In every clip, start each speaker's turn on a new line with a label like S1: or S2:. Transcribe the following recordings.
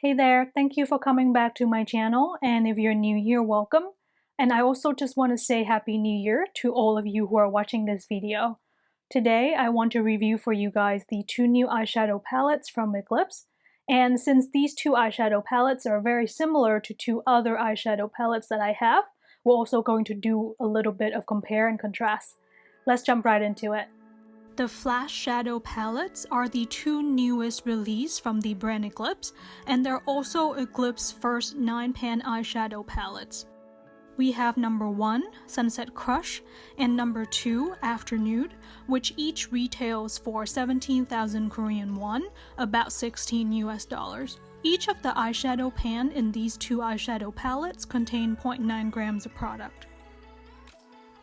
S1: Hey there, thank you for coming back to my channel, and if you're new here, welcome. And I also just want to say Happy New Year to all of you who are watching this video. Today, I want to review for you guys the two new eyeshadow palettes from Eclipse. And since these two eyeshadow palettes are very similar to two other eyeshadow palettes that I have, we're also going to do a little bit of compare and contrast. Let's jump right into it. The Flash Shadow palettes are the two newest released from the brand Eclipse, and they're also Eclipse's first 9-pan eyeshadow palettes. We have number 1, Sunset Crush, and number 2, Afternoon, which each retails for 17,000 Korean won, about $16 US. Each of the eyeshadow pan in these two eyeshadow palettes contain 0.9 grams of product.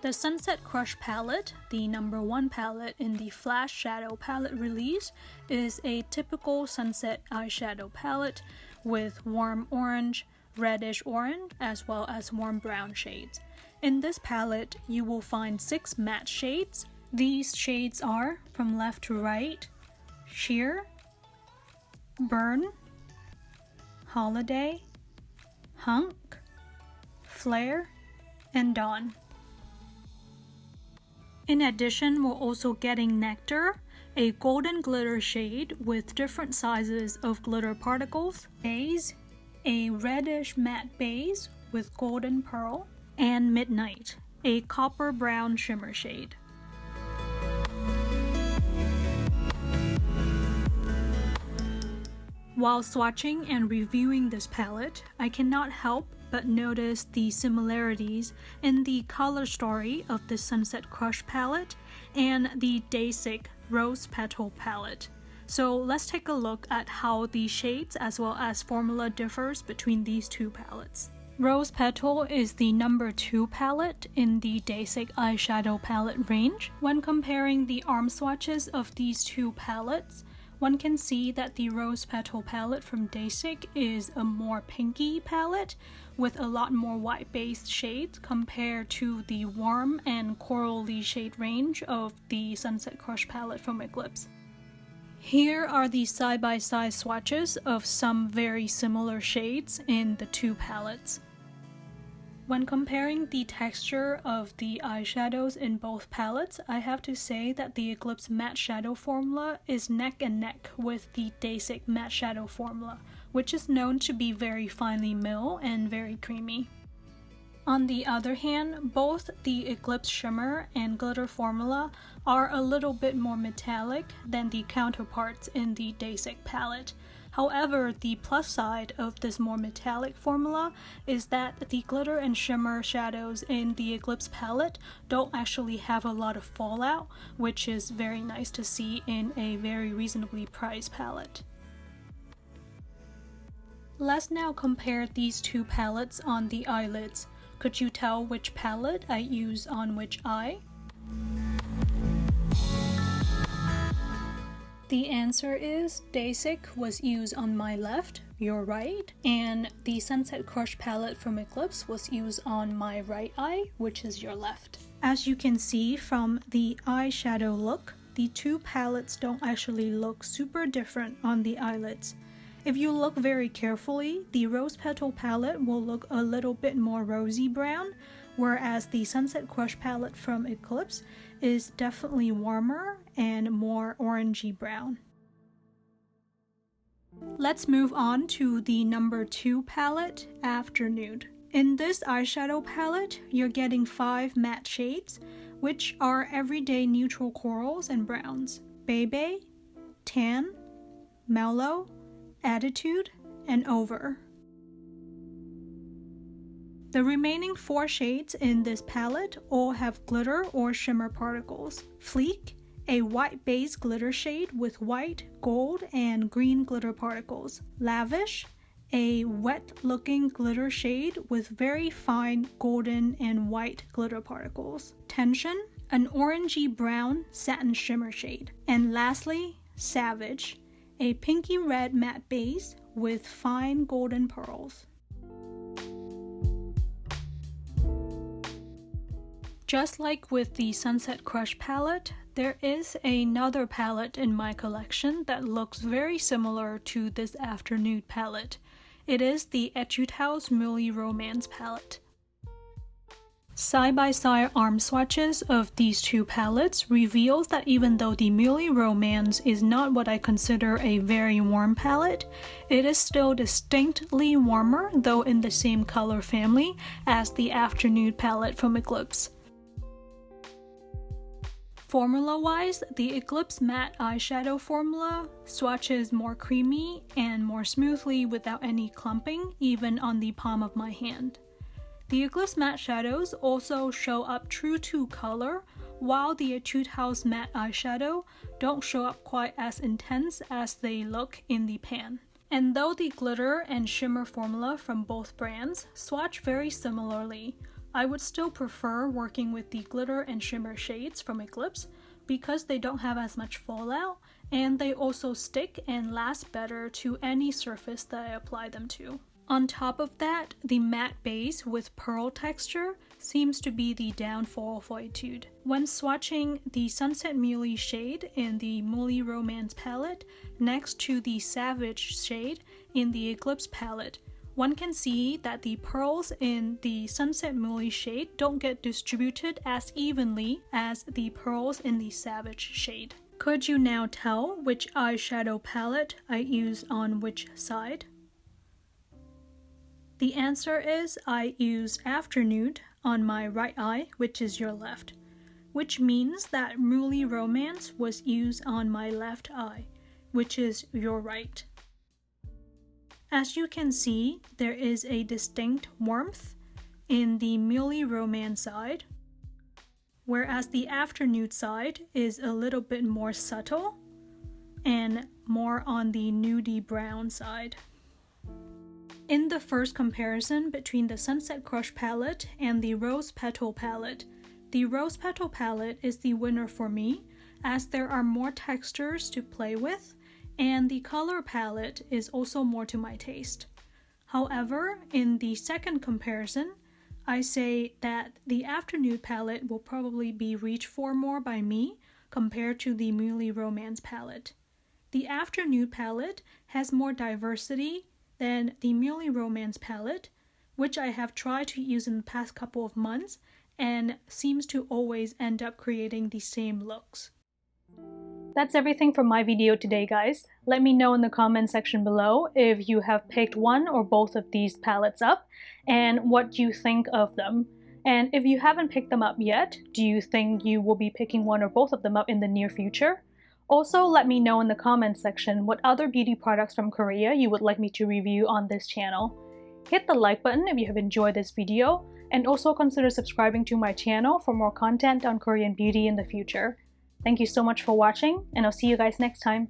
S1: The Sunset Crush palette, the number 1 palette in the Flash Shadow palette release, is a typical sunset eyeshadow palette with warm orange, reddish orange, as well as warm brown shades. In this palette, you will find 6 matte shades. These shades are, from left to right, Sheer, Burn, Holiday, Hunk, Flare, and Dawn. In addition, we're also getting Nectar, a golden glitter shade with different sizes of glitter particles, Base, a reddish matte base with golden pearl, and Midnight, a copper brown shimmer shade. While swatching and reviewing this palette, I cannot help but notice the similarities in the color story of the Sunset Crush palette and the Dasique Rose Petal palette. So let's take a look at how the shades as well as formula differs between these two palettes. Rose Petal is the number 2 palette in the Dasique eyeshadow palette range. When comparing the arm swatches of these two palettes, one can see that the Rose Petal palette from Dasique is a more pinky palette with a lot more white-based shades compared to the warm and corally shade range of the Sunset Crush palette from Eclipse. Here are the side-by-side swatches of some very similar shades in the two palettes. When comparing the texture of the eyeshadows in both palettes, I have to say that the Eclipse matte shadow formula is neck and neck with the Dasique matte shadow formula, which is known to be very finely milled and very creamy. On the other hand, both the Eclipse shimmer and glitter formula are a little bit more metallic than the counterparts in the Dasique palette. However, the plus side of this more metallic formula is that the glitter and shimmer shadows in the Eclipse palette don't actually have a lot of fallout, which is very nice to see in a very reasonably priced palette. Let's now compare these two palettes on the eyelids. Could you tell which palette I use on which eye? The answer is Dasique was used on my left, your right, and the Sunset Crush palette from Eclipse was used on my right eye, which is your left. As you can see from the eyeshadow look, the two palettes don't actually look super different on the eyelids. If you look very carefully, the Rose Petal palette will look a little bit more rosy brown, whereas the Sunset Crush palette from Eclipse is definitely warmer and more orangey brown. Let's move on to the number 2 palette, Afternoon. In this eyeshadow palette, you're getting 5 matte shades, which are everyday neutral corals and browns: Bebe, Tan, Mellow, Attitude, and Over. The remaining 4 shades in this palette all have glitter or shimmer particles. Fleek, a white base glitter shade with white, gold, and green glitter particles. Lavish, a wet looking glitter shade with very fine golden and white glitter particles. Tension, an orangey brown satin shimmer shade. And lastly, Savage, a pinky red matte base with fine golden pearls. Just like with the Sunset Crush palette, there is another palette in my collection that looks very similar to this Afternoon palette. It is the Etude House Muley Romance palette. Side-by-side arm swatches of these two palettes reveals that even though the Muley Romance is not what I consider a very warm palette, it is still distinctly warmer, though in the same color family as the Afternoon palette from Eclipse. Formula-wise, the Eclipse matte eyeshadow formula swatches more creamy and more smoothly without any clumping, even on the palm of my hand. The Eclipse matte shadows also show up true to color, while the Etude House matte eyeshadow don't show up quite as intense as they look in the pan. And though the glitter and shimmer formula from both brands swatch very similarly, I would still prefer working with the glitter and shimmer shades from Eclipse because they don't have as much fallout and they also stick and last better to any surface that I apply them to. On top of that, the matte base with pearl texture seems to be the downfall for Etude. When swatching the Sunset Muley shade in the Muley Romance palette next to the Savage shade in the Eclipse palette, one can see that the pearls in the Sunset Muley shade don't get distributed as evenly as the pearls in the Savage shade. Could you now tell which eyeshadow palette I use on which side? The answer is I use Afternoon on my right eye, which is your left, which means that Muley Romance was used on my left eye, which is your right. As you can see, there is a distinct warmth in the Muley Romance side, whereas the Afternoon side is a little bit more subtle and more on the nudie brown side. In the first comparison between the Sunset Crush palette and the Rose Petal palette, the Rose Petal palette is the winner for me as there are more textures to play with and the color palette is also more to my taste. However, in the second comparison, I say that the Afternoon palette will probably be reached for more by me compared to the Muley Romance palette. The Afternoon palette has more diversity than the Muley Romance palette, which I have tried to use in the past couple of months and seems to always end up creating the same looks. That's everything from my video today, guys. Let me know in the comment section below if you have picked one or both of these palettes up and what you think of them. And if you haven't picked them up yet, do you think you will be picking one or both of them up in the near future? Also, let me know in the comments section what other beauty products from Korea you would like me to review on this channel. Hit the like button if you have enjoyed this video, and also consider subscribing to my channel for more content on Korean beauty in the future. Thank you so much for watching, and I'll see you guys next time.